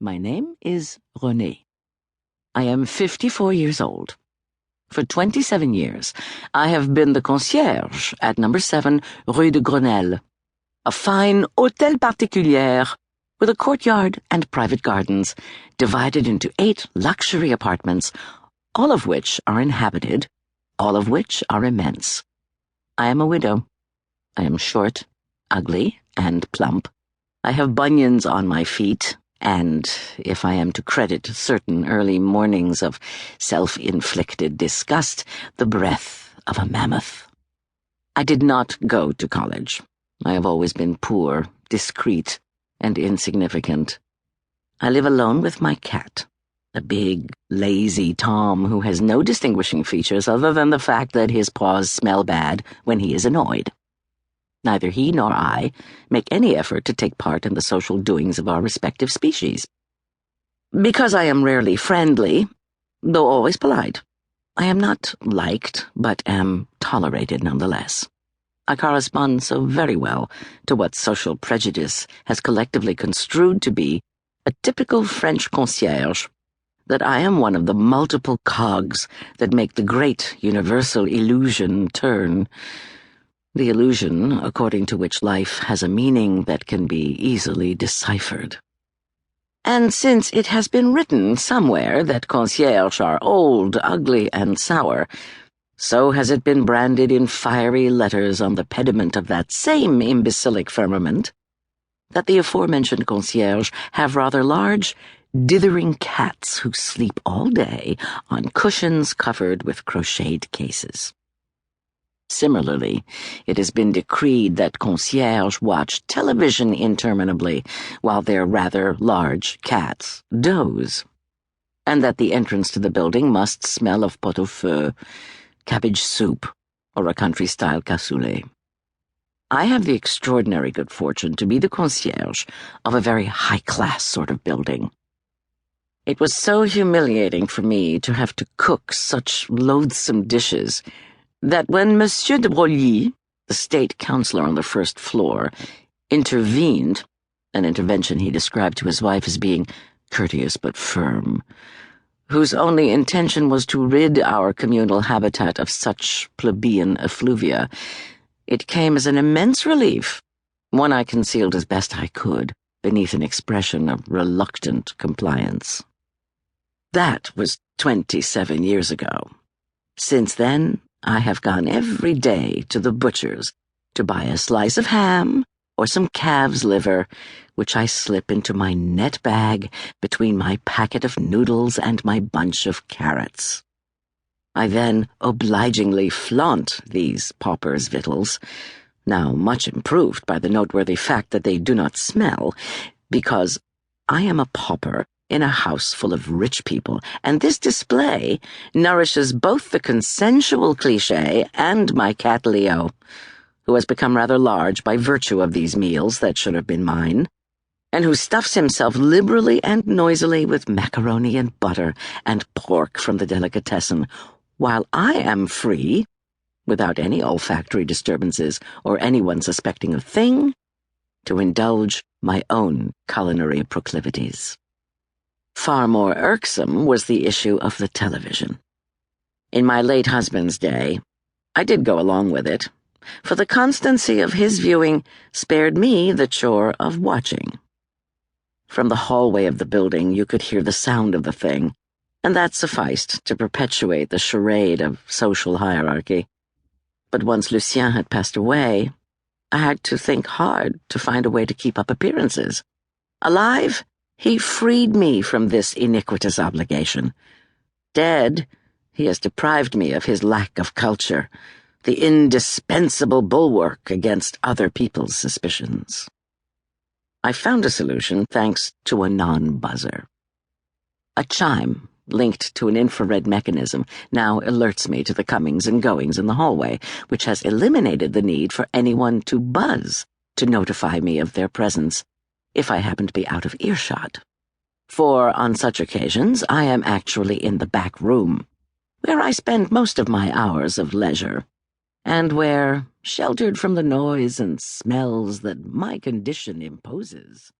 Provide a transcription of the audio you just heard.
My name is Renee. I am 54 years old. For 27 years, I have been the concierge at number 7 Rue de Grenelle, a fine hôtel particulier with a courtyard and private gardens divided into 8 luxury apartments, all of which are inhabited, all of which are immense. I am a widow. I am short, ugly, and plump. I have bunions on my feet, and, if I am to credit certain early mornings of self-inflicted disgust, the breath of a mammoth. I did not go to college. I have always been poor, discreet, and insignificant. I live alone with my cat, a big, lazy Tom who has no distinguishing features other than the fact that his paws smell bad when he is annoyed. Neither he nor I make any effort to take part in the social doings of our respective species. Because I am rarely friendly, though always polite, I am not liked, but am tolerated nonetheless. I correspond so very well to what social prejudice has collectively construed to be a typical French concierge that I am one of the multiple cogs that make the great universal illusion turn. The illusion according to which life has a meaning that can be easily deciphered. And since it has been written somewhere that concierges are old, ugly, and sour, so has it been branded in fiery letters on the pediment of that same imbecilic firmament that the aforementioned concierge have rather large, dithering cats who sleep all day on cushions covered with crocheted cases. Similarly, it has been decreed that concierges watch television interminably while their rather large cats doze, and that the entrance to the building must smell of pot-au-feu, cabbage soup, or a country-style cassoulet. I have the extraordinary good fortune to be the concierge of a very high-class sort of building. It was so humiliating for me to have to cook such loathsome dishes that when Monsieur de Broglie, the state councillor on the first floor, intervened, an intervention he described to his wife as being courteous but firm, whose only intention was to rid our communal habitat of such plebeian effluvia, it came as an immense relief, one I concealed as best I could beneath an expression of reluctant compliance. That was 27 years ago. Since then, I have gone every day to the butcher's to buy a slice of ham or some calf's liver, which I slip into my net bag between my packet of noodles and my bunch of carrots. I then obligingly flaunt these paupers' victuals, now much improved by the noteworthy fact that they do not smell, because I am a pauper in a house full of rich people, and this display nourishes both the consensual cliché and my cat Leo, who has become rather large by virtue of these meals that should have been mine, and who stuffs himself liberally and noisily with macaroni and butter and pork from the delicatessen, while I am free, without any olfactory disturbances or anyone suspecting a thing, to indulge my own culinary proclivities. Far more irksome was the issue of the television. In my late husband's day, I did go along with it, for the constancy of his viewing spared me the chore of watching. From the hallway of the building you could hear the sound of the thing, and that sufficed to perpetuate the charade of social hierarchy. But once Lucien had passed away, I had to think hard to find a way to keep up appearances. Alive, he freed me from this iniquitous obligation. Dead, he has deprived me of his lack of culture, the indispensable bulwark against other people's suspicions. I found a solution thanks to a non-buzzer. A chime linked to an infrared mechanism now alerts me to the comings and goings in the hallway, which has eliminated the need for anyone to buzz to notify me of their presence if I happen to be out of earshot. For on such occasions I am actually in the back room, where I spend most of my hours of leisure, and where, sheltered from the noise and smells that my condition imposes,